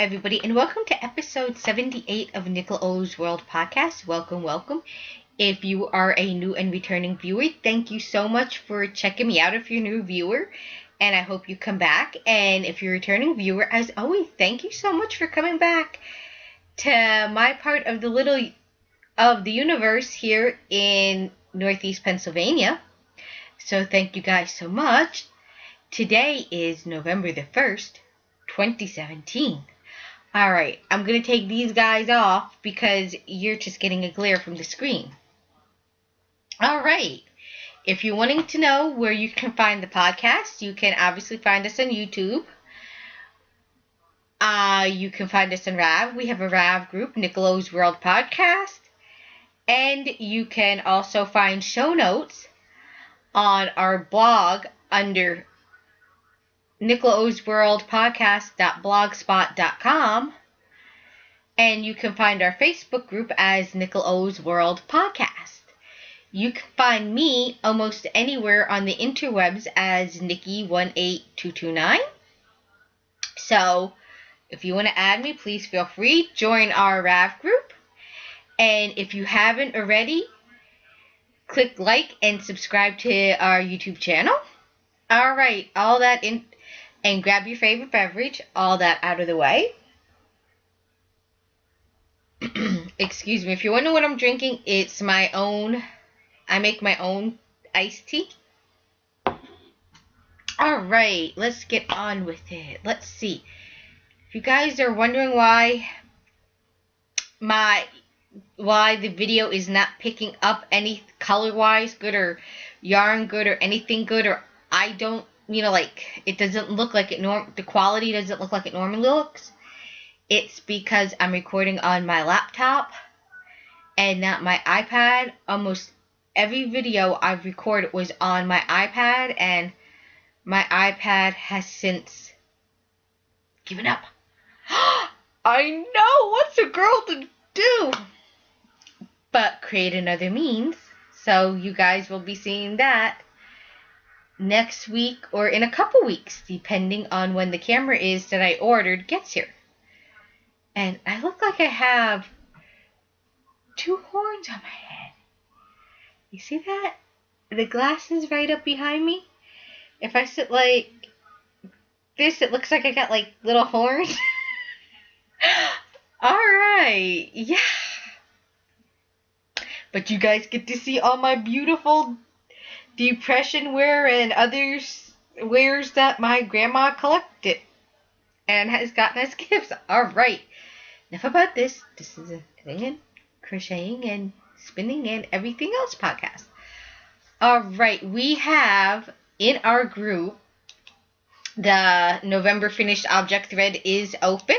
everybody, and welcome to episode 78 of Nickel O's World Podcast. Welcome, welcome. If you are a new and returning viewer, thank you so much for checking me out if you're a new viewer, and I hope you come back. And if you're a returning viewer, as always, thank you so much for coming back to my part of the universe here in Northeast Pennsylvania. So thank you guys so much. Today is November the 1st, 2017. Alright, I'm going to take these guys off because you're just getting a glare from the screen. Alright, if you're wanting to know where you can find the podcast, you can obviously find us on YouTube. You can find us on RAV. We have a RAV group, Nickel O's World Podcast. And you can also find show notes on our blog under nickelosworldpodcast.blogspot.com, and you can find our Facebook group as Nickel O's World Podcast. You can find me almost anywhere on the interwebs as Nikki18229. So, if you want to add me, please feel free. Join our RAV group. And if you haven't already, click like and subscribe to our YouTube channel. Alright, all that in. And grab your favorite beverage, all that out of the way. Excuse me, if you're wondering what I'm drinking, it's my own, I make my own iced tea. Alright, let's get on with it. Let's see. If you guys are wondering why the video is not picking up any color-wise good or yarn good or anything good, or I don't, it doesn't look like it the quality doesn't look like it normally looks, it's because I'm recording on my laptop and not my iPad. Almost every video I've recorded was on my iPad, and my iPad has since given up. I know, what's a girl to do? But create another means, so you guys will be seeing that next week or in a couple weeks, depending on when the camera is that I ordered gets here. And I look like I have two horns on my head. You see that? The glass is right up behind me. If I sit like this, it looks like I got like little horns. Alright, yeah. But you guys get to see all my beautiful depression wear and others wares that my grandma collected and has gotten as gifts. Alright, enough about this. This is a knitting, crocheting, and spinning and everything else podcast. Alright, we have in our group, the November finished object thread is open.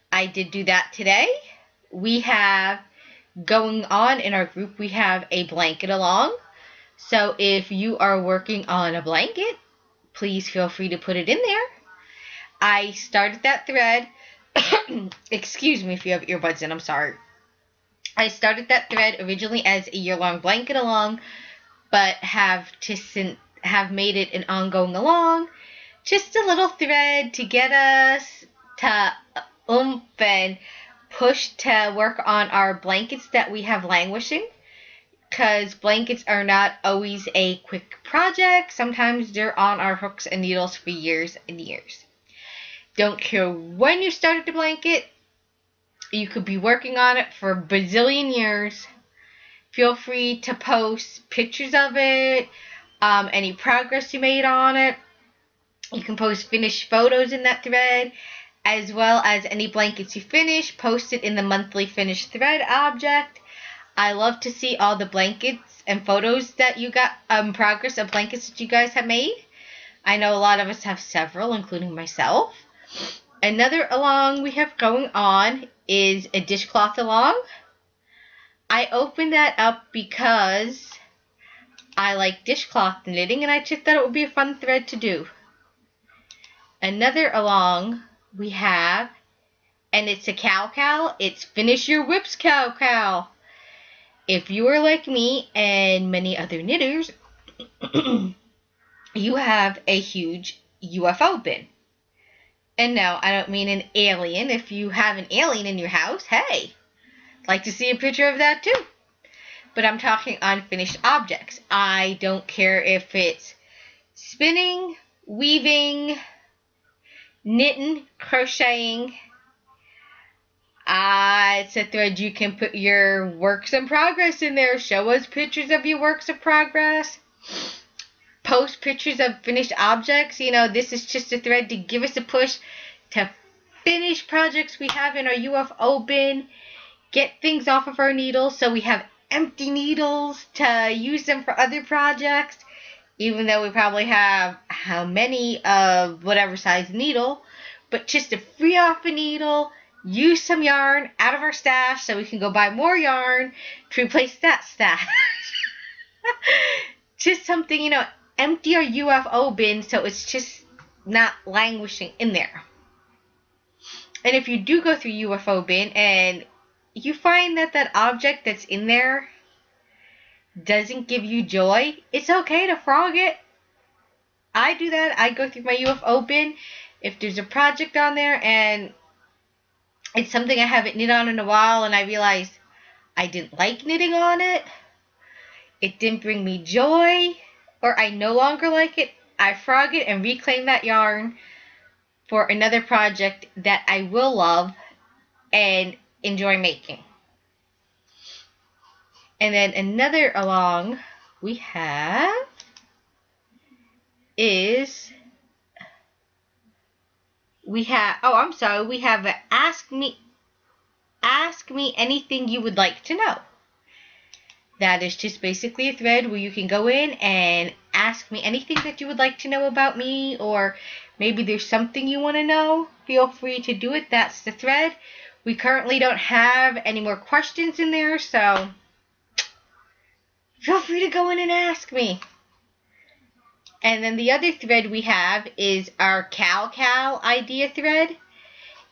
I did do that today. We have going on in our group, we have a blanket along. So if you are working on a blanket, please feel free to put it in there. I started that thread. Excuse me if you have earbuds in, I'm sorry. I started that thread originally as a year-long blanket along, but have made it an ongoing along. Just a little thread to get us to and push to work on our blankets that we have languishing. Because blankets are not always a quick project. Sometimes they're on our hooks and needles for years and years. Don't care when you started the blanket. You could be working on it for a bazillion years. Feel free to post pictures of it, any progress you made on it. You can post finished photos in that thread, as well as any blankets you finish. Post it in the monthly finished thread object. I love to see all the blankets and photos that you got, progress of blankets that you guys have made. I know a lot of us have several, including myself. Another along we have going on is a dishcloth along. I opened that up because I like dishcloth knitting, and I just thought it would be a fun thread to do. Another along we have, and it's a cow. It's Finish Your Whips cow. If you are like me and many other knitters, you have a huge UFO bin. And no, I don't mean an alien. If you have an alien in your house, hey, I'd like to see a picture of that too. But I'm talking unfinished objects. I don't care if it's spinning, weaving, knitting, crocheting. It's a thread you can put your works in progress in there. Show us pictures of your works of progress. Post pictures of finished objects. You know, this is just a thread to give us a push to finish projects we have in our UFO bin. Get things off of our needles so we have empty needles to use them for other projects. Even though we probably have how many of whatever size needle. But just to free off a needle, use some yarn out of our stash so we can go buy more yarn to replace that stash. Just something, you know, empty our UFO bin so it's just not languishing in there. And if you do go through UFO bin and you find that that object that's in there doesn't give you joy, it's okay to frog it. I do that. I go through my UFO bin. If there's a project on there and it's something I haven't knit on in a while and I realize I didn't like knitting on it, it didn't bring me joy, or I no longer like it, I frog it and reclaim that yarn for another project that I will love and enjoy making. And then another along we have is, we have a ask me anything you would like to know. That is just basically a thread where you can go in and ask me anything that you would like to know about me, or maybe there's something you want to know. Feel free to do it. That's the thread. We currently don't have any more questions in there, so feel free to go in and ask me. And then the other thread we have is our Cal idea thread.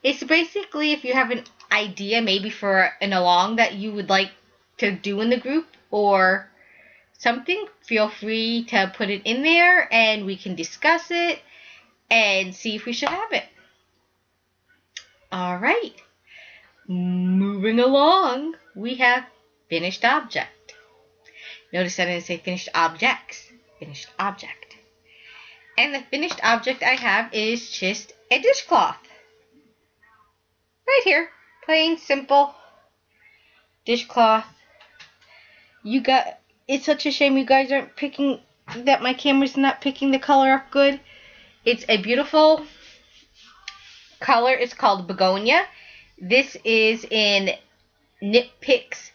It's basically if you have an idea maybe for an along that you would like to do in the group or something, feel free to put it in there and we can discuss it and see if we should have it. Alright, moving along, we have finished object. Notice I didn't say finished objects, finished object. And the finished object I have is just a dishcloth. Right here, plain, simple dishcloth. It's such a shame you guys aren't picking, that my camera's not picking the color up good. It's a beautiful color. It's called Begonia. This is in Knit Picks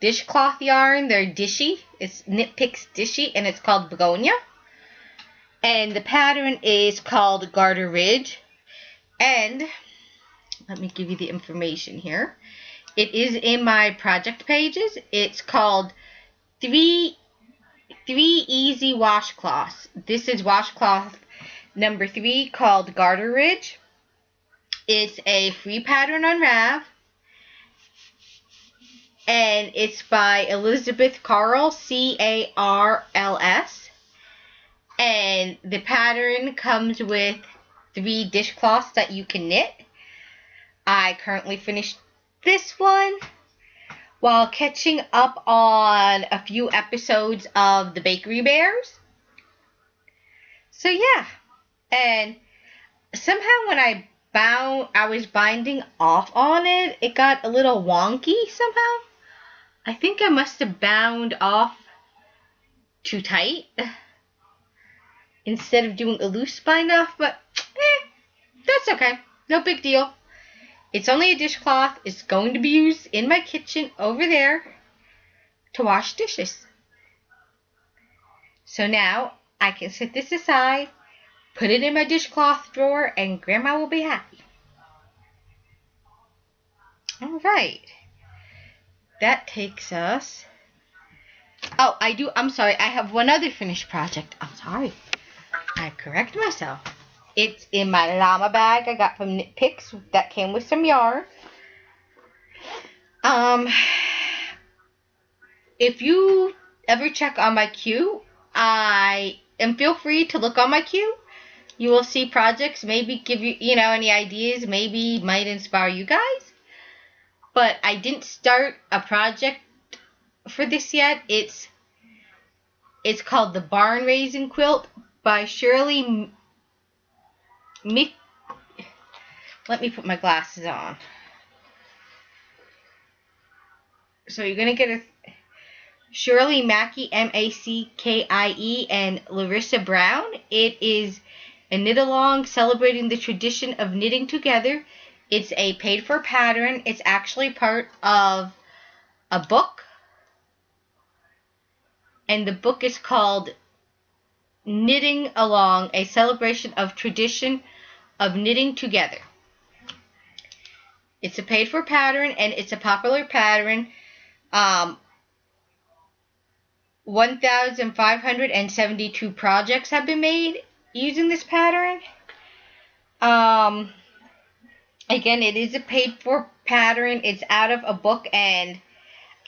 dishcloth yarn. They're dishy. It's Knit Picks dishy and it's called Begonia. And the pattern is called Garter Ridge. And let me give you the information here. It is in my project pages. It's called Three Easy Washcloths. This is washcloth number 3 called Garter Ridge. It's a free pattern on Rav. And it's by Elizabeth Carl, C-A-R-L-S. And the pattern comes with 3 dishcloths that you can knit. I currently finished this one while catching up on a few episodes of the Bakery Bears. So yeah, and somehow when I was binding off on it, it got a little wonky somehow. I think I must have bound off too tight instead of doing a loose bind off, but that's okay. No big deal. It's only a dishcloth. It's going to be used in my kitchen over there to wash dishes. So now I can set this aside, put it in my dishcloth drawer, and Grandma will be happy. Alright. That takes us... Oh, I'm sorry. I have one other finished project. I'm sorry. I correct myself. It's in my llama bag I got from Knit Picks that came with some yarn. If you ever check on my queue, and feel free to look on my queue, you will see projects, maybe give you, any ideas, maybe might inspire you guys. But I didn't start a project for this yet. It's called the Barn Raising Quilt by Shirley Mick. Let me put my glasses on. So you're going to get a Shirley Mackie, Mackie, and Larissa Brown. It is a knit-along celebrating the tradition of knitting together. It's a paid-for pattern. It's actually part of a book. And the book is called Knitting Along, a celebration of tradition of knitting together. It's a paid-for pattern, and it's a popular pattern. 1,572 projects have been made using this pattern. Again, it is a paid-for pattern. It's out of a book, and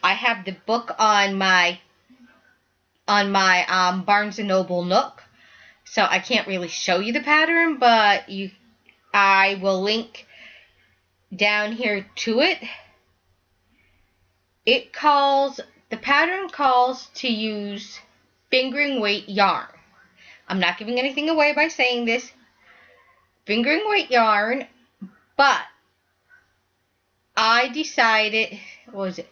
I have the book on my Barnes & Noble Nook, so I can't really show you the pattern, but I will link down here to it. The pattern calls to use fingering weight yarn. I'm not giving anything away by saying this. Fingering weight yarn, but I decided, what was it?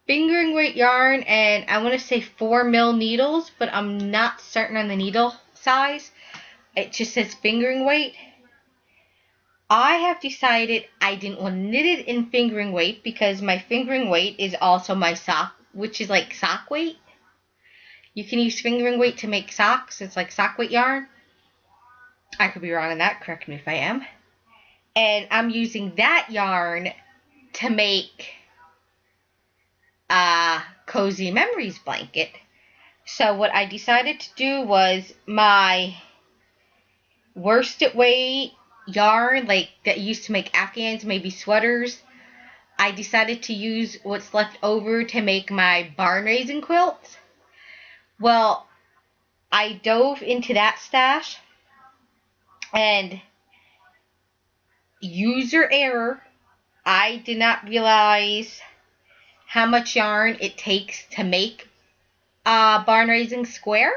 Fingering weight yarn, and I want to say 4mm needles, but I'm not certain on the needle size. It just says fingering weight. I have decided I didn't want to knit it in fingering weight because my fingering weight is also my sock, which is like sock weight. You can use fingering weight to make socks. It's like sock weight yarn. I could be wrong on that. Correct me if I am. And I'm using that yarn to make a Cozy Memories blanket. So what I decided to do was my worsted weight yarn, like that used to make Afghans, maybe sweaters, I decided to use what's left over to make my barn raising quilts. Well, I dove into that stash, and user error, I did not realize how much yarn it takes to make a barn raising square.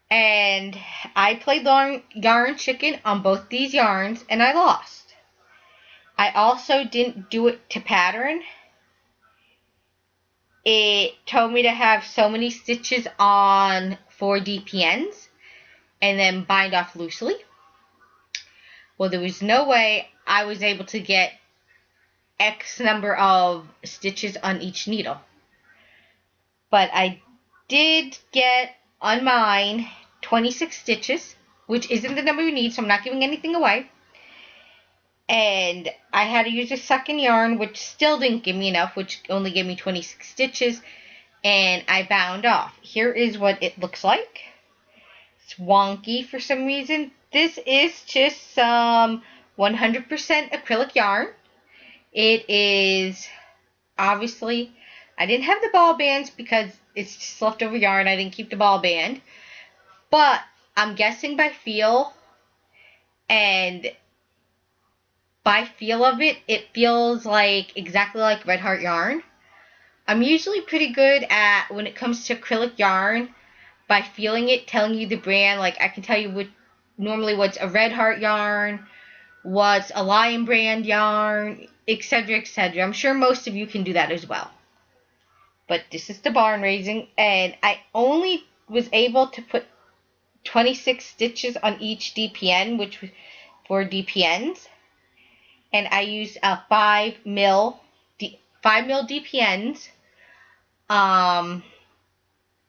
And I played yarn chicken on both these yarns, and I lost. I also didn't do it to pattern. It told me to have so many stitches on 4 DPNs and then bind off loosely. Well, there was no way I was able to get X number of stitches on each needle. But I did get on mine 26 stitches, which isn't the number you need, so I'm not giving anything away. And I had to use a second yarn, which still didn't give me enough, which only gave me 26 stitches, and I bound off. Here is what it looks like. It's wonky for some reason. This is just some 100% acrylic yarn. It is, obviously, I didn't have the ball bands because it's just leftover yarn. I didn't keep the ball band. But I'm guessing by feel, and by feel of it, it feels like exactly like Red Heart yarn. I'm usually pretty good at, when it comes to acrylic yarn, by feeling it, telling you the brand. Like, I can tell you normally what's a Red Heart yarn, what's a Lion brand yarn, etc., etc. I'm sure most of you can do that as well. But this is the barn raising, and I only was able to put 26 stitches on each DPN, which was 4 DPNs. And I used a 5mm DPNs.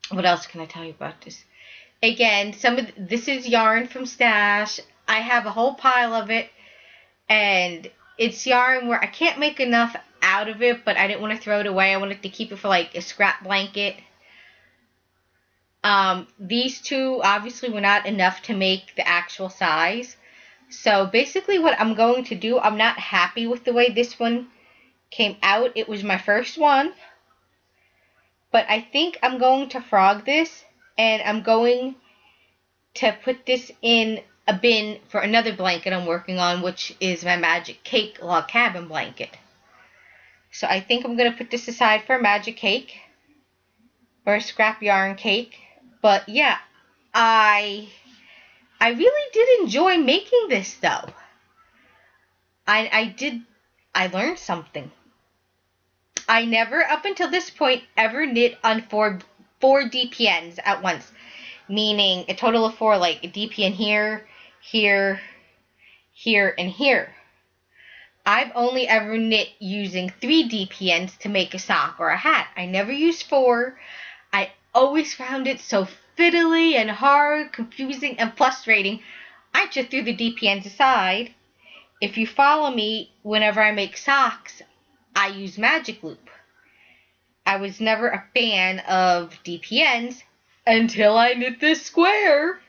What else can I tell you about this? Again, this is yarn from Stash. I have a whole pile of it, and it's yarn where I can't make enough out of it, but I didn't want to throw it away. I wanted to keep it for like a scrap blanket. These two obviously were not enough to make the actual size. So basically what I'm going to do, I'm not happy with the way this one came out. It was my first one. But I think I'm going to frog this And I'm going to put this in a bin for another blanket I'm working on, which is my Magic Cake log cabin blanket. So I think I'm going to put this aside for a magic cake or a scrap yarn cake. But yeah, I really did enjoy making this though. I learned something. I never, up until this point, ever knit on four DPNs at once. Meaning a total of 4, like a DPN here, here, here, and here. I've only ever knit using 3 DPNs to make a sock or a hat. I never used 4. I always found it so fiddly and hard, confusing, and frustrating. I just threw the DPNs aside. If you follow me, whenever I make socks, I use Magic Loop. I was never a fan of DPNs until I knit this square,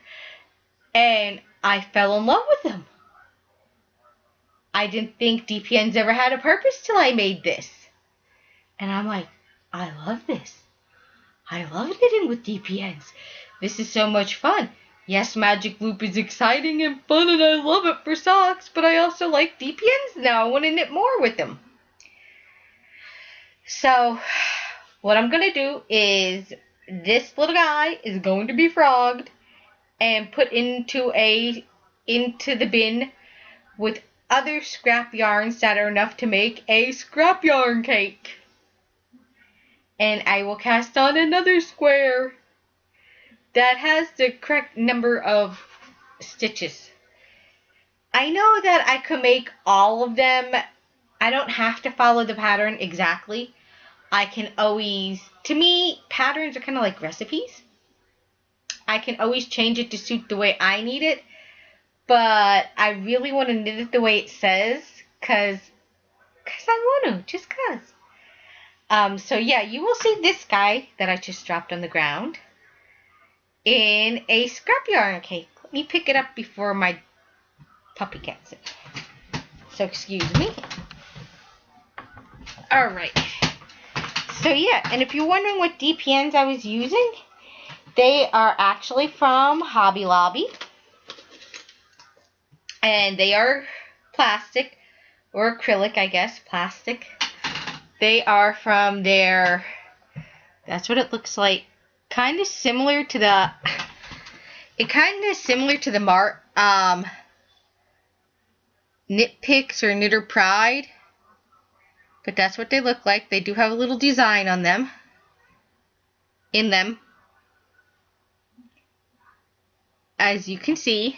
and I fell in love with them. I didn't think DPNs ever had a purpose till I made this. And I'm like, I love this. I love knitting with DPNs. This is so much fun. Yes, Magic Loop is exciting and fun, and I love it for socks, but I also like DPNs now. I want to knit more with them. So, what I'm going to do is, this little guy is going to be frogged and put into the bin with other scrap yarns that are enough to make a scrap yarn cake. And I will cast on another square that has the correct number of stitches. I know that I could make all of them. I don't have to follow the pattern exactly. I can always, to me, patterns are kind of like recipes. I can always change it to suit the way I need it. But I really want to knit it the way it says, cause I want to, just cause. So yeah, you will see this guy that I just dropped on the ground in a scrap yarn cake. Let me pick it up before my puppy gets it. So excuse me. Alright. So yeah, and if you're wondering what DPNs I was using, they are actually from Hobby Lobby. And they are plastic, or acrylic, I guess, plastic. They are from their, that's what it looks like, kind of similar to the, Knit Picks or Knitter Pride. But that's what they look like. They do have a little design on them, in them, as you can see.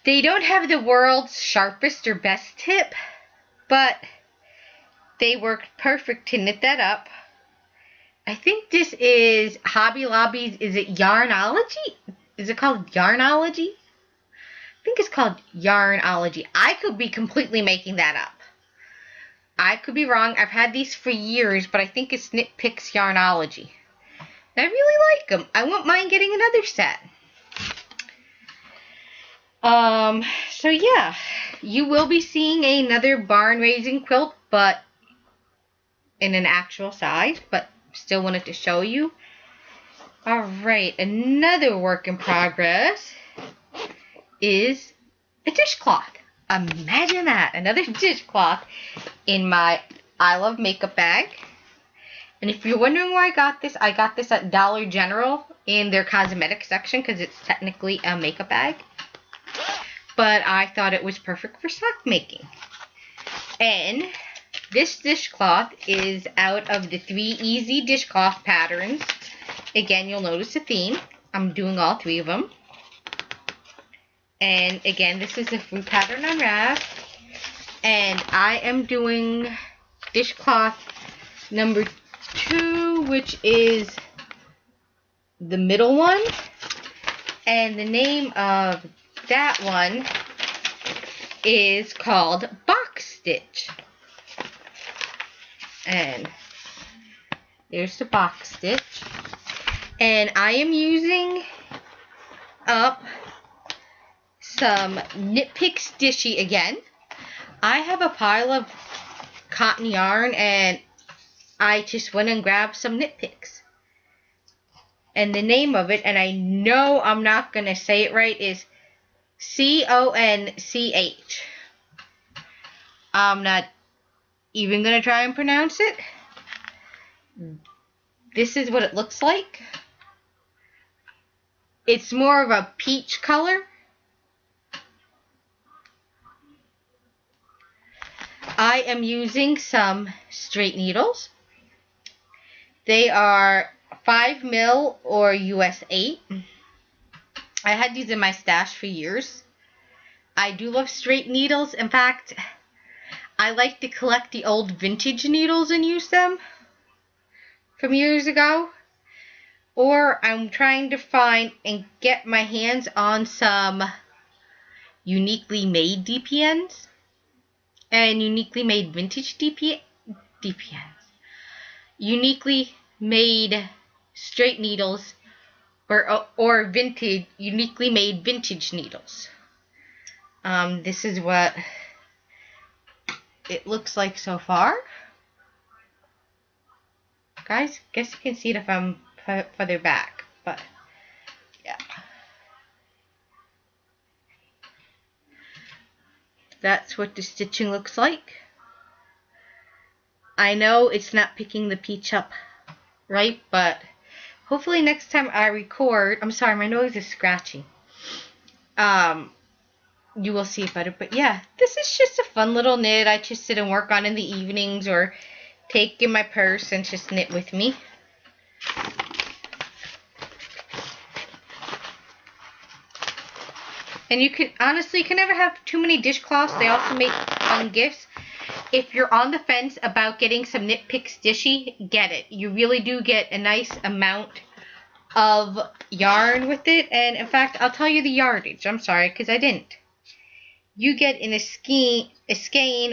They don't have the world's sharpest or best tip, but they work perfect to knit that up. I think this is Hobby Lobby's, is it Yarnology? Is it called Yarnology? I think it's called Yarnology. I could be completely making that up. I could be wrong. I've had these for years, but I think it's Knit Picks Yarnology. And I really like them. I wouldn't mind getting another set. So yeah, you will be seeing another barn raising quilt, but in an actual size, but still wanted to show you. Alright, another work in progress is a dishcloth. Imagine that, another dishcloth in my I Love Makeup bag. And if you're wondering where I got this at Dollar General in their cosmetic section, because it's technically a makeup bag. But I thought it was perfect for sock making. And this dishcloth is out of the 3 easy dishcloth patterns. Again, you'll notice a theme. I'm doing all 3 of them. And again, this is a fruit pattern unwrapped. And I am doing dishcloth number 2, which is the middle one. And the name of that one is called Box Stitch. And there's the box stitch. And I am using up some Knit Picks Dishy again. I have a pile of cotton yarn and I just went and grabbed some Knit Picks. And the name of it, and I know I'm not going to say it right, is Conch. I'm not even going to try and pronounce it. This is what it looks like. It's more of a peach color. I am using some straight needles. They are 5mm or US 8. I had these in my stash for years. I do love straight needles. In fact, I like to collect the old vintage needles and use them from years ago. Or I'm trying to find and get my hands on some uniquely made DPNs and uniquely made vintage DPNs. Uniquely made straight needles or vintage, uniquely made vintage needles. This is what it looks like so far. Guys, guess you can see it if I'm further back, but yeah. That's what the stitching looks like. I know it's not picking the peach up right, but hopefully next time I record, I'm sorry, my nose is scratching. You will see it better. But yeah, this is just a fun little knit I just sit and work on in the evenings or take in my purse and just knit with me. And you can, honestly, you can never have too many dishcloths. They also make fun gifts. If you're on the fence about getting some Knit Picks Dishy, get it. You really do get a nice amount of yarn with it. And in fact, I'll tell you the yardage. I'm sorry, because I didn't. You get in a skein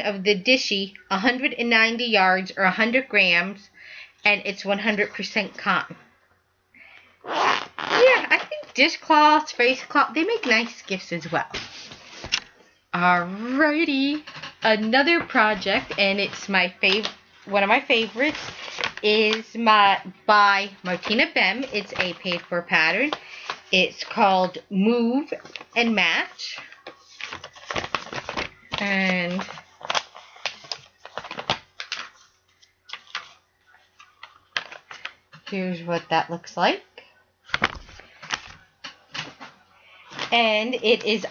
of the Dishy 190 yards or 100 grams, and it's 100% cotton. Yeah, I think dishcloths, face cloth, they make nice gifts as well. Alrighty, another project, and it's my one of my favorites, is by Martina Bem. It's a paid for pattern. It's called Move and Match. And here's what that looks like. And it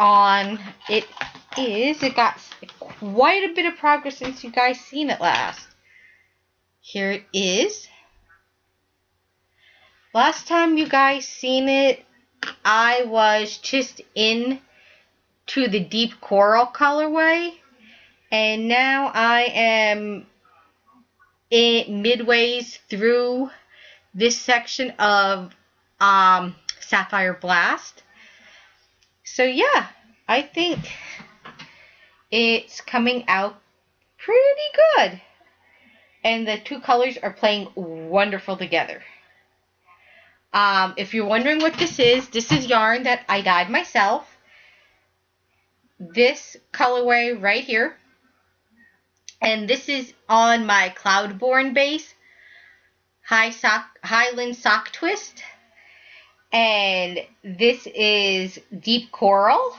got quite a bit of progress since you guys seen it last. Here it is. Last time you guys seen it, I was just into the deep coral colorway, and now I am midways through this section of Sapphire Blast. So yeah, I think it's coming out pretty good. And the two colors are playing wonderful together. If you're wondering what this is yarn that I dyed myself. This colorway right here. And this is on my Cloudborne base. Highland Sock Twist. And this is Deep Coral.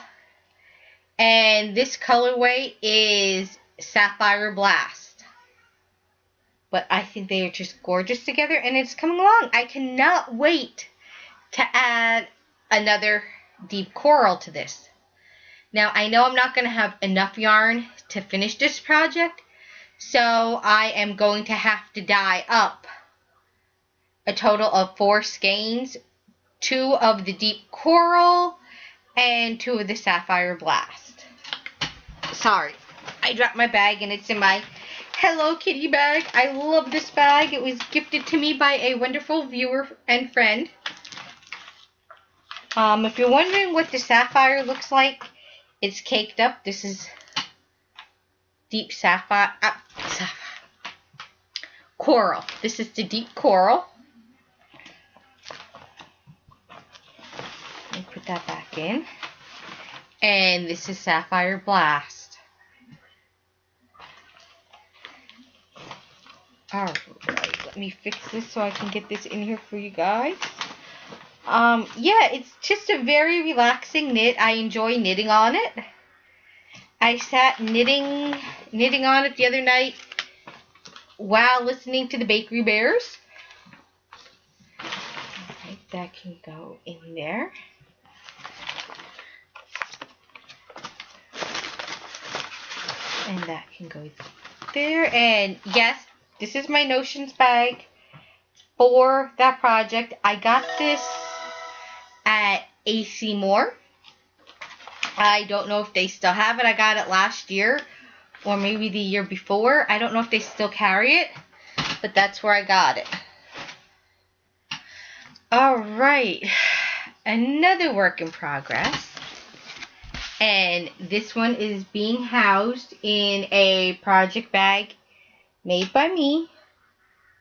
And this colorway is Sapphire Blast. But I think they are just gorgeous together, and it's coming along. I cannot wait to add another Deep Coral to this. Now, I know I'm not going to have enough yarn to finish this project, so I am going to have to dye up a total of 4 skeins, 2 of the Deep Coral, and 2 of the Sapphire Blast. Sorry, I dropped my bag and it's in my Hello Kitty bag. I love this bag. It was gifted to me by a wonderful viewer and friend. If you're wondering what the sapphire looks like, it's caked up. This is deep sapphire. Coral. This is the deep coral. Let me put that back in. And this is Sapphire Blast. Alright, let me fix this so I can get this in here for you guys. Yeah, it's just a very relaxing knit. I enjoy knitting on it. I sat knitting on it the other night while listening to the Bakery Bears. Alright, that can go in there. And that can go there. And yes, this is my notions bag for that project. I got this at AC Moore. I don't know if they still have it. I got it last year or maybe the year before. I don't know if they still carry it, but that's where I got it. Alright, another work in progress. And this one is being housed in a project bag made by me.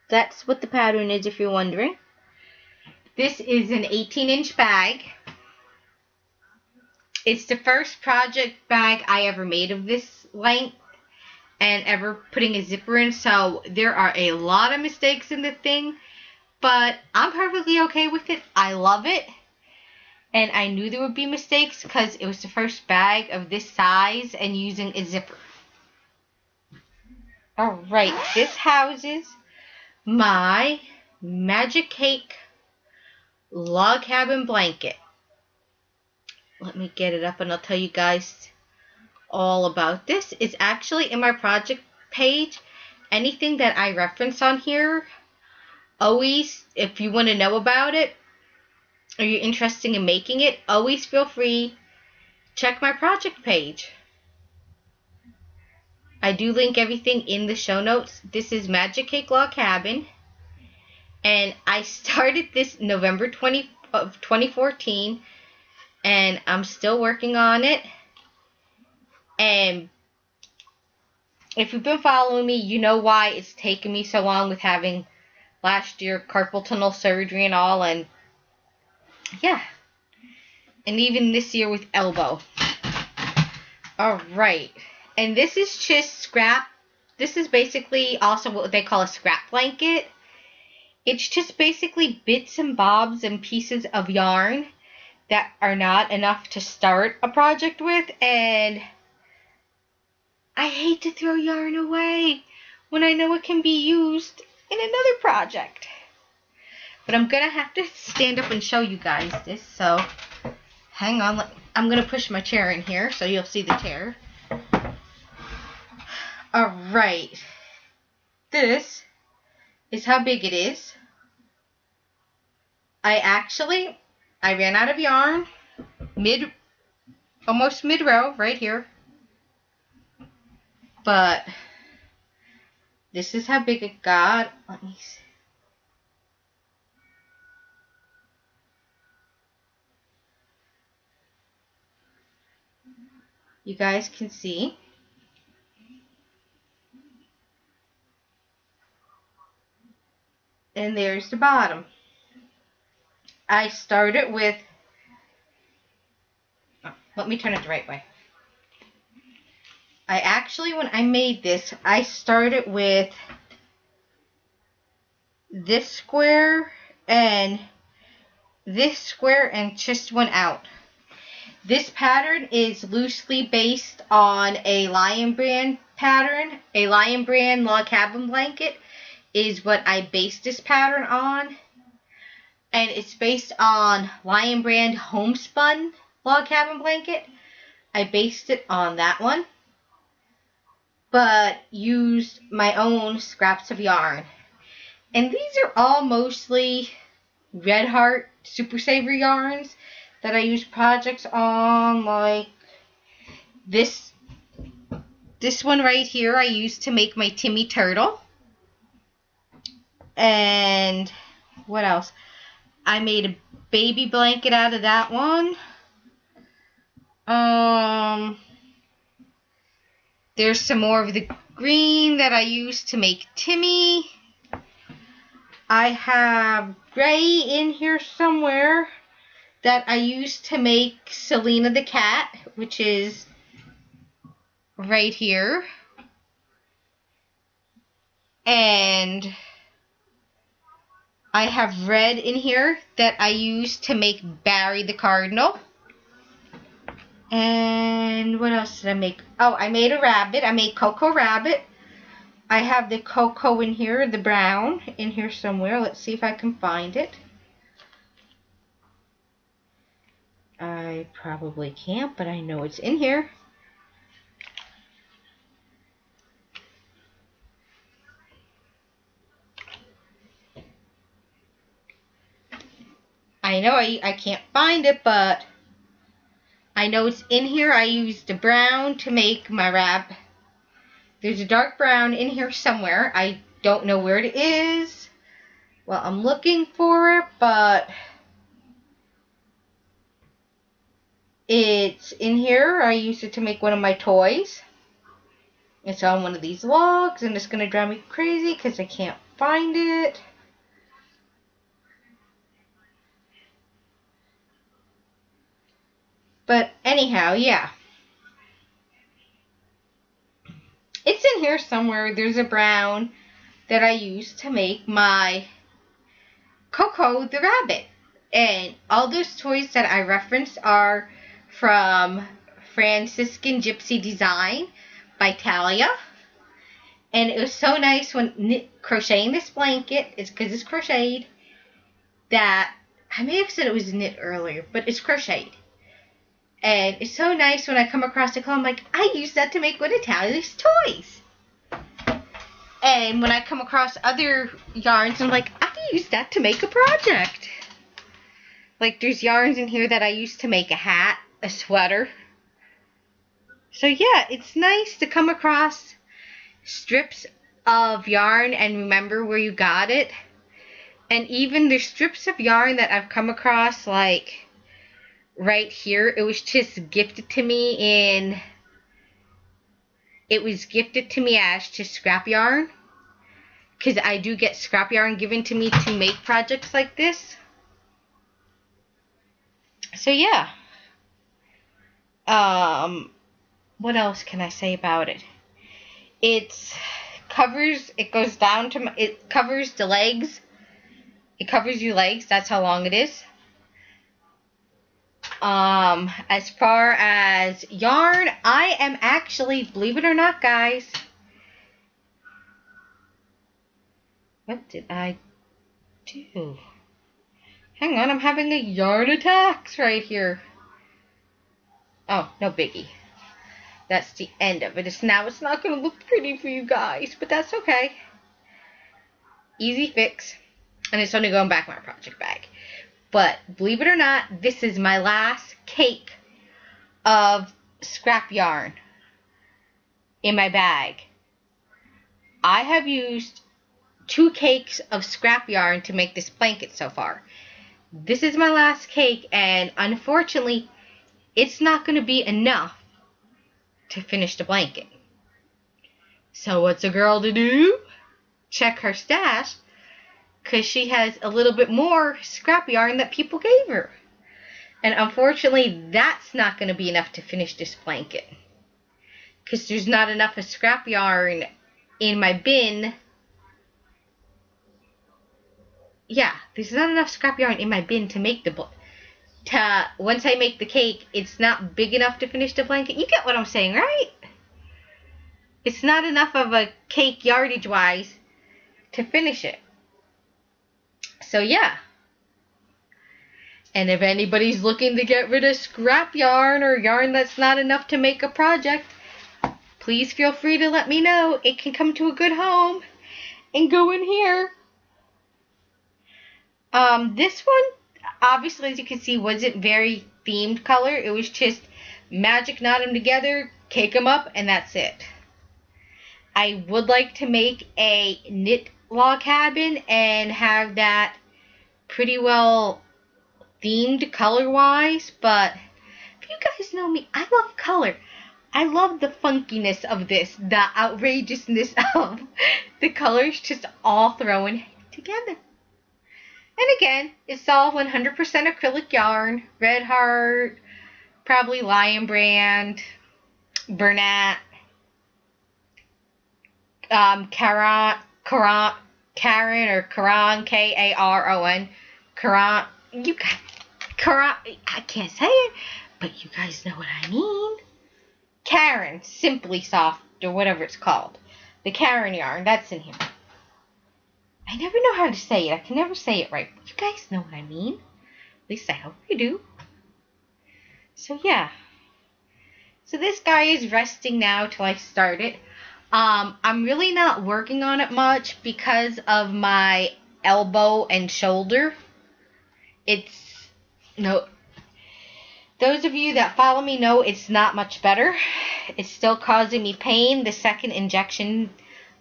That's what the pattern is, if you're wondering. This is an 18-inch bag. It's the first project bag I ever made of this length and ever putting a zipper in, so there are a lot of mistakes in the thing, but I'm perfectly okay with it. I love it, and I knew there would be mistakes because it was the first bag of this size and using a zipper. Alright, this houses my Magic Cake log cabin blanket. Let me get it up and I'll tell you guys all about this. It's actually in my project page. Anything that I reference on here, always, if you want to know about it or you're interested in making it, always feel free, check my project page. I do link everything in the show notes. This is Magic Cake Log Cabin, and I started this November 20 of 2014, and I'm still working on it. And if you've been following me, you know why it's taken me so long with having last year carpal tunnel surgery and all, and yeah, and even this year with elbow. Alright, and this is just scrap. This is basically also what they call a scrap blanket. It's just basically bits and bobs and pieces of yarn that are not enough to start a project with, and I hate to throw yarn away when I know it can be used in another project. But I'm going to have to stand up and show you guys this, so hang on. I'm going to push my chair in here so you'll see the chair. Alright, this is how big it is. I ran out of yarn almost mid-row right here. But this is how big it got. Let me see. You guys can see. And there's the bottom. I started with, let me turn it the right way. When I made this, I started with this square and this square and just went out. This pattern is loosely based on a Lion Brand pattern. A Lion Brand log cabin blanket is what I based this pattern on. And it's based on Lion Brand homespun log cabin blanket. I based it on that one, but used my own scraps of yarn. And these are all mostly Red Heart Super Saver yarns that I use projects on, like this one right here I used to make my Timmy Turtle. And what else? I made a baby blanket out of that one. There's some more of the green that I used to make Timmy. I have gray in here somewhere that I used to make Selena the cat, which is right here. And I have red in here that I use to make Barry the Cardinal. And what else did I make? Oh, I made a rabbit. I made Coco Rabbit. I have the Coco in here, the brown, in here somewhere. Let's see if I can find it. I probably can't, but I know it's in here. I know I can't find it, but I know it's in here. I used the brown to make my wrap. There's a dark brown in here somewhere. I don't know where it is. Well, I'm looking for it, but it's in here. I used it to make one of my toys. It's on one of these logs, and it's going to drive me crazy because I can't find it. But anyhow, yeah. It's in here somewhere. There's a brown that I used to make my Coco the Rabbit. And all those toys that I referenced are from Franciscan Gypsy Design by Talia. And it was so nice when crocheting this blanket, it's because it's crocheted, that I may have said it was knit earlier, but it's crocheted. And it's so nice when I come across a color, I'm like, I used that to make one of Talia's toys. And when I come across other yarns, I'm like, I used that to make a project. Like, there's yarns in here that I used to make a hat, a sweater. So yeah, it's nice to come across strips of yarn and remember where you got it. And even there's strips of yarn that I've come across, like right here. It was just gifted to me in, it was gifted to me as just scrap yarn. Because I do get scrap yarn given to me to make projects like this. So yeah. What else can I say about it? It goes down to, it covers the legs. It covers your legs. That's how long it is. As far as yarn, I am actually, believe it or not, guys. What did I do? Hang on, I'm having a yarn attacks right here. Oh, no biggie. That's the end of it. It's not going to look pretty for you guys, but that's okay. Easy fix. And it's only going back in my project bag. But believe it or not, this is my last cake of scrap yarn in my bag. I have used 2 cakes of scrap yarn to make this blanket so far. This is my last cake, and unfortunately, it's not going to be enough to finish the blanket. So what's a girl to do? Check her stash, because she has a little bit more scrap yarn that people gave her. And unfortunately, that's not going to be enough to finish this blanket, because there's not enough of scrap yarn in my bin. Yeah, there's not enough scrap yarn in my bin to make the once I make the cake, it's not big enough to finish the blanket. You get what I'm saying, right? It's not enough of a cake yardage-wise to finish it. So, yeah. And if anybody's looking to get rid of scrap yarn or yarn that's not enough to make a project, please feel free to let me know. It can come to a good home and go in here. This one, obviously, as you can see, wasn't very themed color. It was just magic knot them together, cake them up, and that's it. I would like to make a knit log cabin and have that pretty well themed color-wise, but if you guys know me, I love color. I love the funkiness of this, the outrageousness of the colors just all thrown together. And again, it's all 100% acrylic yarn, Red Heart, probably Lion Brand, Bernat, Carat, Karen or Karan, Karon. Karan, Karan, I can't say it, but you guys know what I mean. Karen, Simply Soft, or whatever it's called. The Karen yarn, that's in here. I never know how to say it. I can never say it right. But you guys know what I mean. At least I hope you do. So yeah. So this guy is resting now till I start it. I'm really not working on it much because of my elbow and shoulder. Those of you that follow me know it's not much better. It's still causing me pain. The second injection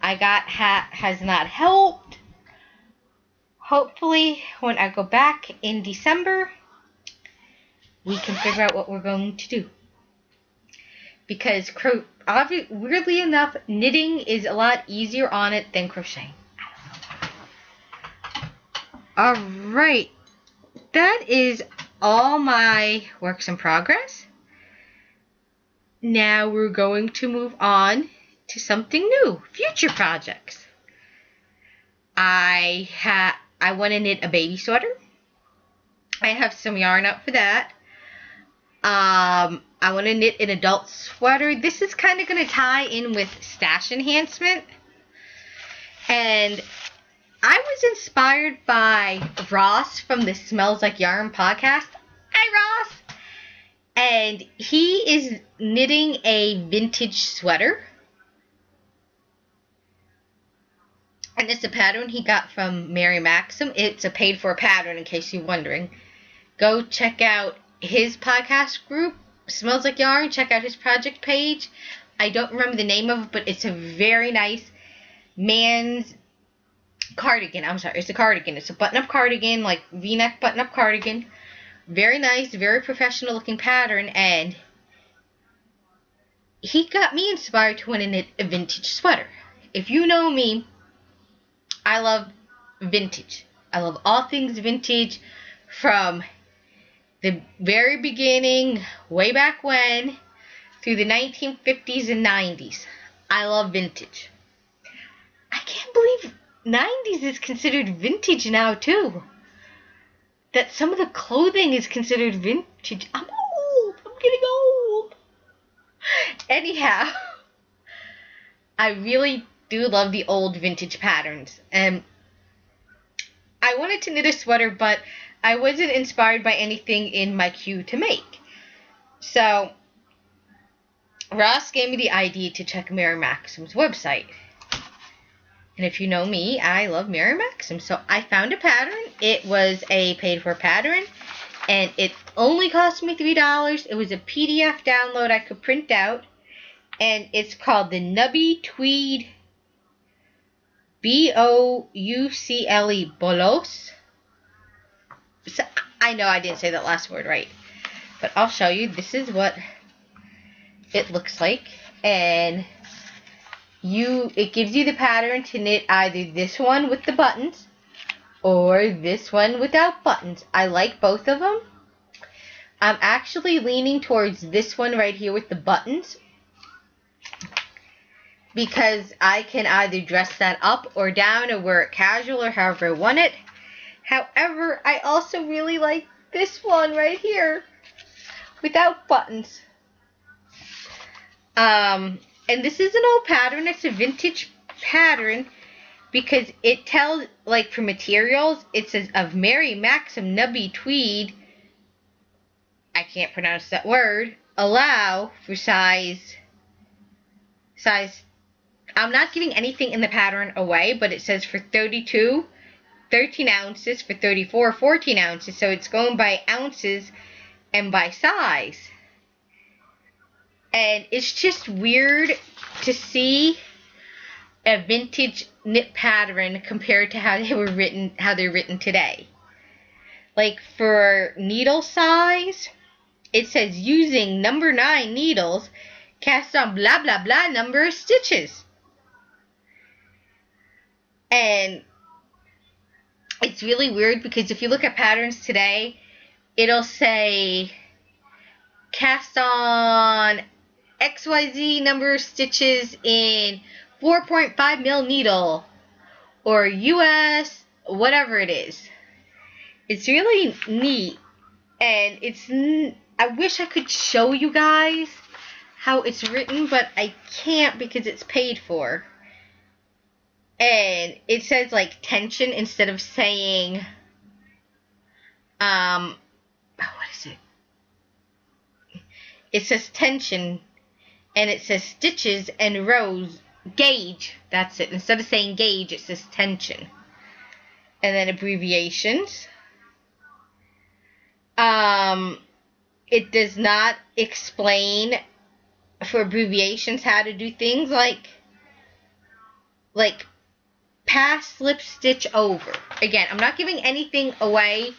I got has not helped. Hopefully, when I go back in December, we can figure out what we're going to do. Because, weirdly enough, knitting is a lot easier on it than crocheting. Alright, that is all my works in progress. Now we're going to move on to something new, future projects. I want to knit a baby sweater. I have some yarn up for that. I want to knit an adult sweater. This is kind of going to tie in with stash enhancement. And I was inspired by Ross from the Smells Like Yarn podcast. Hi, Ross! And he is knitting a vintage sweater. And it's a pattern he got from Mary Maxim. It's a paid-for pattern, in case you're wondering. Go check out his podcast group, Smells Like Yarn. Check out his project page. I don't remember the name of it, but it's a very nice man's cardigan. I'm sorry, it's a cardigan. It's a button-up cardigan, like V-neck button-up cardigan. Very nice, very professional looking pattern, and he got me inspired to want to knit a vintage sweater. If you know me, I love vintage. I love all things vintage, from the very beginning, way back when, through the 1950s and 90s. I love vintage. I can't believe 90s is considered vintage now, too. That some of the clothing is considered vintage. I'm old. I'm getting old. Anyhow, I really do love the old vintage patterns. And I wanted to knit a sweater, but I wasn't inspired by anything in my queue to make. So, Ross gave me the idea to check Mary Maxim's website. And if you know me, I love Mary Maxim. So I found a pattern. It was a paid-for pattern. And it only cost me $3. It was a PDF download I could print out. And it's called the Nubby Tweed B-O-U-C-L-E Bolos. So, I know I didn't say that last word right. But I'll show you. This is what it looks like. And it gives you the pattern to knit either this one with the buttons or this one without buttons. I like both of them. I'm actually leaning towards this one right here with the buttons, because I can either dress that up or down or wear it casual or however I want it. However, I also really like this one right here without buttons. And this is an old pattern. It's a vintage pattern because it tells, like, for materials, it says of Mary Maxim Nubby Tweed. I can't pronounce that word. Allow for size. I'm not giving anything in the pattern away, but it says for 32, 13 ounces, for 34, 14 ounces. So it's going by ounces and by size. And it's just weird to see a vintage knit pattern compared to how they're written today. Like for needle size, it says using number 9 needles, cast on blah blah blah number of stitches. And it's really weird because if you look at patterns today, it'll say cast on XYZ number of stitches in 4.5 mil needle, or US, whatever it is. It's really neat, and I wish I could show you guys how it's written, but I can't because it's paid for. And it says like tension instead of saying what is it? It says tension, and it says stitches and rows, gauge. That's it. Instead of saying gauge, it says tension. And then abbreviations. It does not explain for abbreviations how to do things like pass, slip, stitch, over. Again, I'm not giving anything away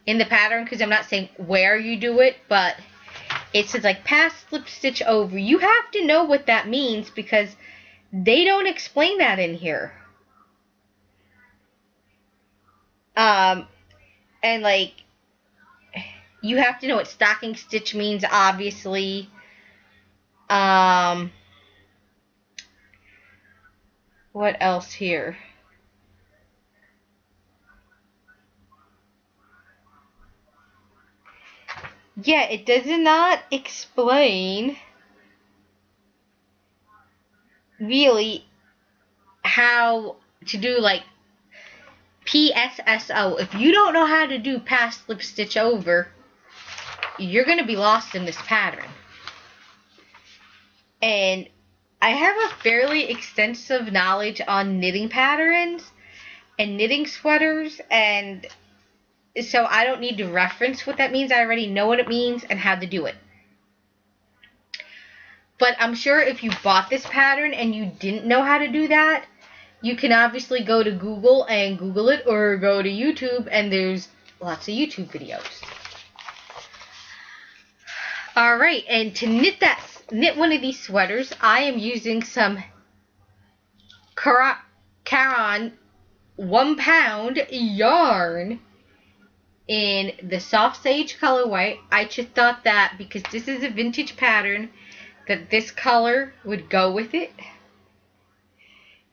in the pattern because I'm not saying where you do it, but it says like pass, slip, stitch, over. You have to know what that means because they don't explain that in here. And like, you have to know what stocking stitch means, obviously. What else here? Yeah, it does not explain really how to do like PSSO. If you don't know how to do pass, slip, stitch, over, you're going to be lost in this pattern. And I have a fairly extensive knowledge on knitting patterns and knitting sweaters, and so I don't need to reference what that means. I already know what it means and how to do it. But I'm sure if you bought this pattern and you didn't know how to do that, you can obviously go to Google and Google it, or go to YouTube, and there's lots of YouTube videos. Alright, and to knit one of these sweaters, I am using some Caron 1 pound yarn in the soft sage colorway. I just thought that because this is a vintage pattern, that this color would go with it.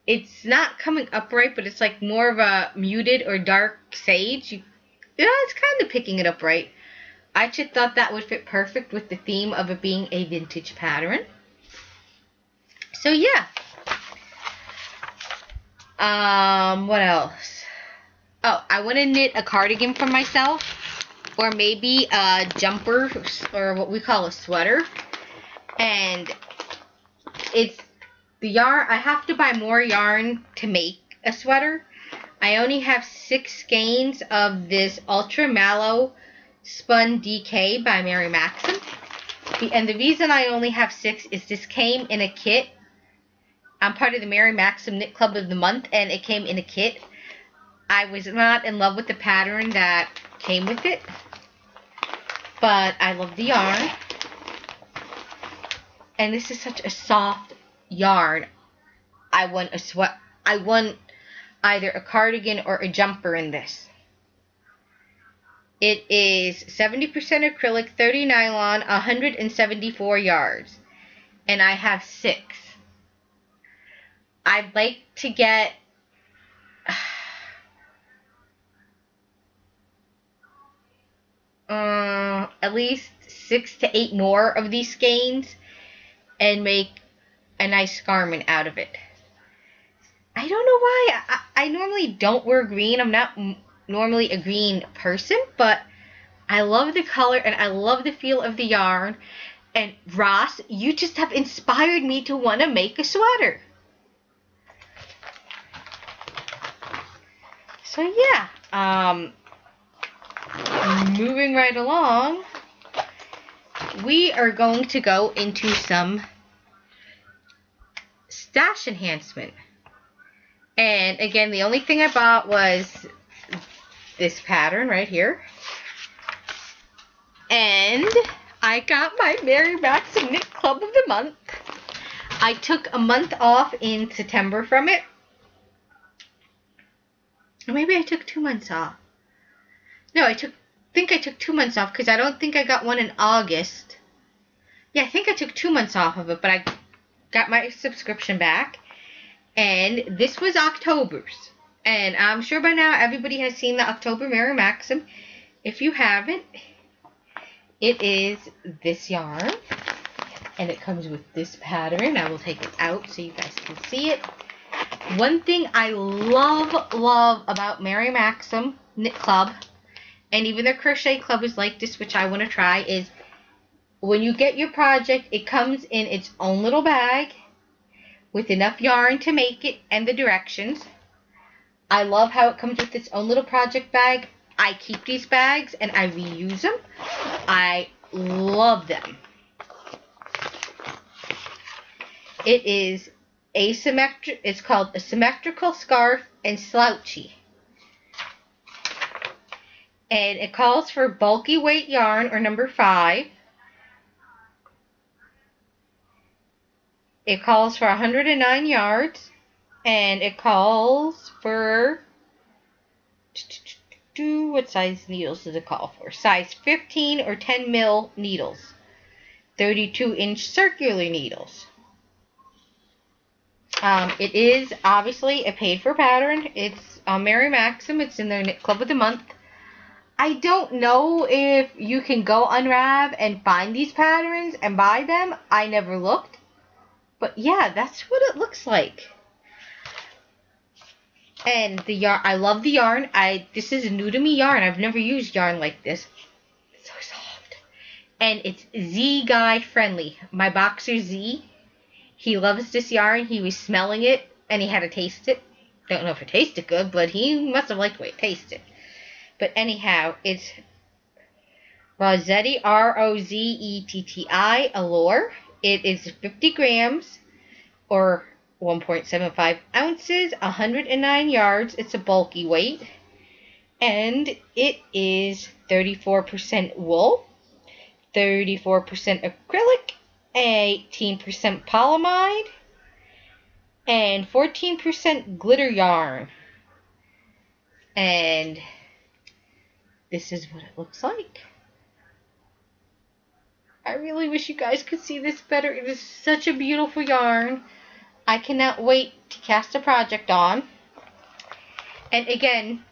It's not coming up right, but it's like more of a muted or dark sage. It's kind of picking it up right. I just thought that would fit perfect with the theme of it being a vintage pattern. So yeah. What else? Oh, I want to knit a cardigan for myself, or maybe a jumper, or what we call a sweater. And it's the yarn. I have to buy more yarn to make a sweater. I only have 6 skeins of this Ultra Mallow Spun DK by Mary Maxim. And the reason I only have 6 is this came in a kit. I'm part of the Mary Maxim Knit Club of the Month, and it came in a kit. I was not in love with the pattern that came with it, but I love the yarn. And this is such a soft yarn. I want either a cardigan or a jumper in this. It is 70% acrylic, 30 nylon, 174 yards. And I have 6. I'd like to get at least 6 to 8 more of these skeins and make a nice garment out of it. I don't know why. I normally don't wear green. I'm not normally a green person, but I love the color and I love the feel of the yarn. And Ross, you just have inspired me to want to make a sweater. So yeah, moving right along, we are going to go into some stash enhancement. And again, the only thing I bought was this pattern right here. And I got my Mary Maxim Knit Club of the Month. I took a month off in September from it. Or maybe I took 2 months off. No, I think I took 2 months off because I don't think I got one in August. Yeah, I think I took 2 months off of it, but I got my subscription back. And this was October's. And I'm sure by now everybody has seen the October Mary Maxim. If you haven't, it is this yarn. And it comes with this pattern. I will take it out so you guys can see it. One thing I love about Mary Maxim Knit Club, and even their crochet club is like this, which I want to try, is when you get your project, it comes in its own little bag with enough yarn to make it and the directions. I love how it comes with its own little project bag. I keep these bags and I reuse them. I love them. It is asymmetric. It's called a symmetrical scarf and slouchy. And it calls for bulky weight yarn or number 5. It calls for 109 yards. And it calls for, what size needles does it call for? Size 15 or 10 mil needles. 32-inch circular needles. It is obviously a paid-for pattern. It's on Mary Maxim. It's in their Knit Club of the Month. I don't know if you can go Unrav and find these patterns and buy them. I never looked. But yeah, that's what it looks like. And the yarn, I love the yarn. This is new to me yarn. I've never used yarn like this. It's so soft. And it's Z guy friendly. My boxer Z, he loves this yarn. He was smelling it and he had to taste it. Don't know if it tasted good, but he must have liked the way it tasted. But anyhow, it's Rosetti, R-O-Z-E-T-T-I, Allure. It is 50 grams or 1.75 ounces, 109 yards. It's a bulky weight. And it is 34% wool, 34% acrylic, 18% polyamide, and 14% glitter yarn. And this is what it looks like. I really wish you guys could see this better. It is such a beautiful yarn. I cannot wait to cast a project on. And again,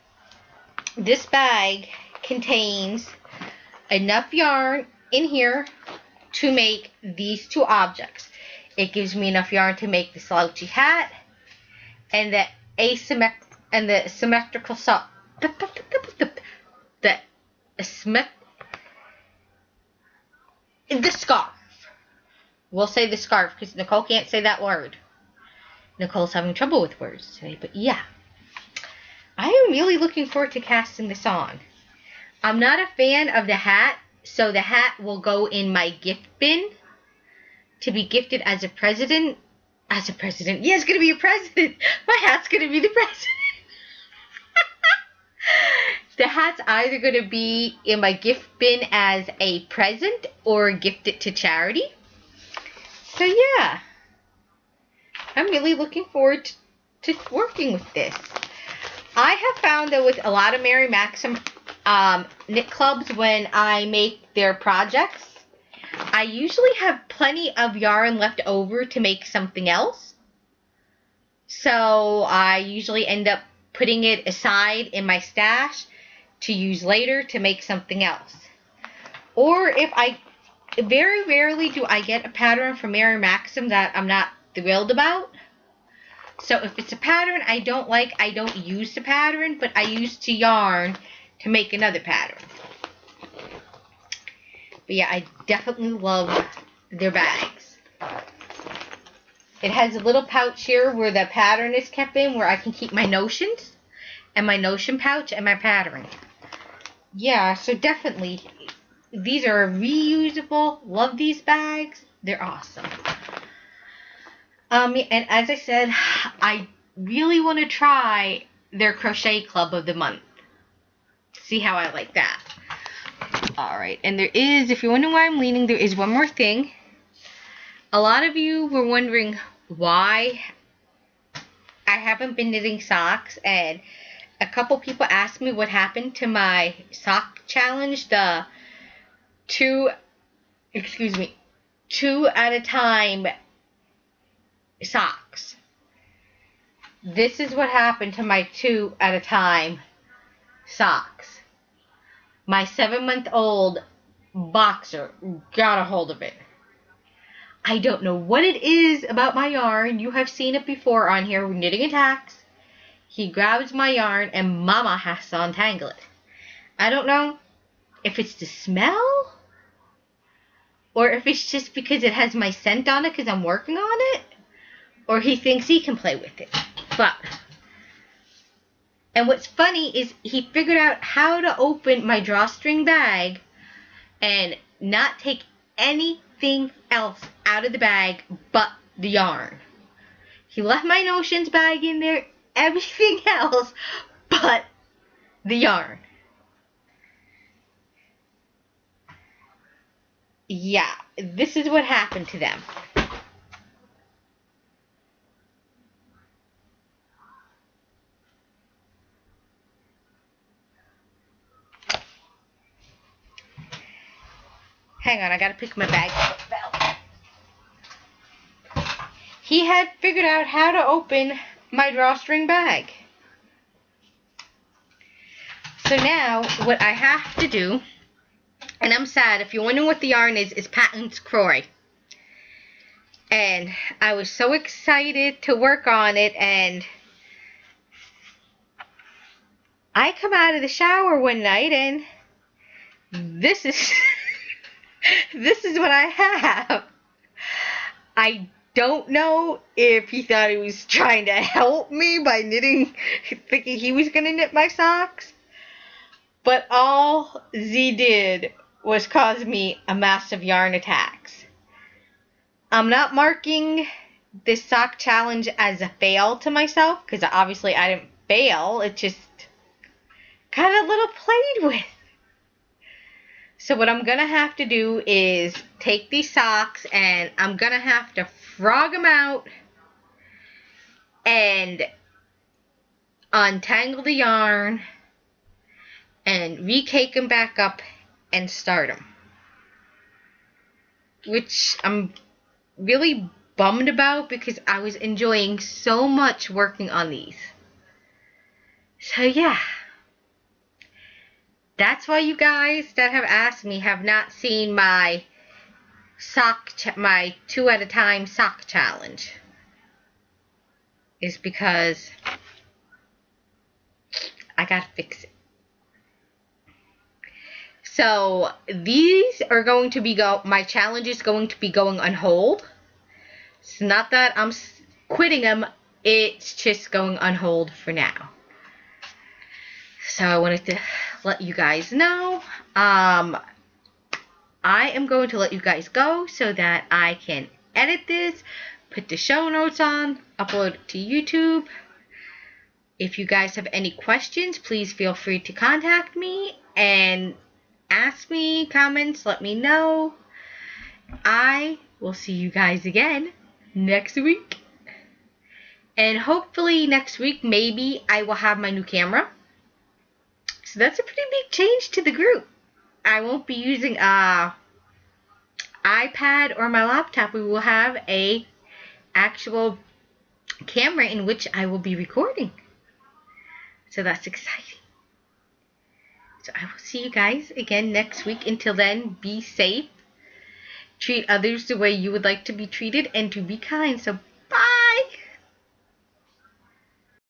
this bag contains enough yarn in here to make these 2 objects. It gives me enough yarn to make the slouchy hat and the symmetrical the scarf. We'll say the scarf because Nicole can't say that word. Nicole's having trouble with words today, but yeah. I am really looking forward to casting this on. I'm not a fan of the hat, so the hat will go in my gift bin to be gifted as a president. As a president. Yeah, it's going to be a president. My hat's going to be the president. The hat's either going to be in my gift bin as a present or gift it to charity. So yeah. I'm really looking forward to working with this. I have found that with a lot of Mary Maxim knit clubs, when I make their projects, I usually have plenty of yarn left over to make something else. So I usually end up putting it aside in my stash to use later to make something else. Or if very rarely do I get a pattern from Mary Maxim that I'm not thrilled about. So if it's a pattern I don't like, I don't use the pattern, but I use the yarn to make another pattern. But yeah, I definitely love their bags. It has a little pouch here where the pattern is kept in, where I can keep my notions, and my notion pouch, and my pattern. Yeah, so definitely, these are reusable. Love these bags. They're awesome. And as I said, I really want to try their crochet club of the month. See how I like that. Alright, and there is, if you're wondering why I'm leaning, there is one more thing. A lot of you were wondering why I haven't been knitting socks, and a couple people asked me what happened to my sock challenge, the 2 at a time socks. this is what happened to my 2 at a time socks. My 7-month-old boxer got a hold of it. I don't know what it is about my yarn. You have seen it before on here, Knitting Attacks. He grabs my yarn and Mama has to untangle it. I don't know if it's the smell or if it's just because it has my scent on it because I'm working on it, or he thinks he can play with it. And what's funny is he figured out how to open my drawstring bag and not take anything else out of the bag but the yarn. He left my notions bag in there, everything else but the yarn. Yeah, this is what happened to them. Hang on, I gotta pick my bag up. He had figured out how to open my drawstring bag. So now, what I have to do, and I'm sad, if you're wondering what the yarn is Patton's Croy. And I was so excited to work on it, and I come out of the shower one night, and this is... this is what I have. I don't know if he thought he was trying to help me by knitting, thinking he was going to knit my socks. But all Z did was cause me a massive yarn attacks. I'm not marking this sock challenge as a fail to myself, because obviously I didn't fail. It just got a little played with. So what I'm going to have to do is take these socks and I'm going to have to frog them out and untangle the yarn and recake them back up and start them. Which I'm really bummed about because I was enjoying so much working on these. So yeah. That's why you guys that have asked me have not seen my my 2 at a time sock challenge. Is because I gotta fix it. So these are going to be my challenge is going to be going on hold. It's not that I'm quitting them. It's just going on hold for now. So I wanted to let you guys know. I am going to let you guys go so that I can edit this, put the show notes on, upload it to YouTube. If you guys have any questions, please feel free to contact me and ask me comments, let me know. I will see you guys again next week. And hopefully next week, maybe I will have my new camera. So that's a pretty big change to the group. I won't be using a iPad or my laptop. We will have a actual camera in which I will be recording. So that's exciting. So I will see you guys again next week. Until then, be safe. Treat others the way you would like to be treated and to be kind. So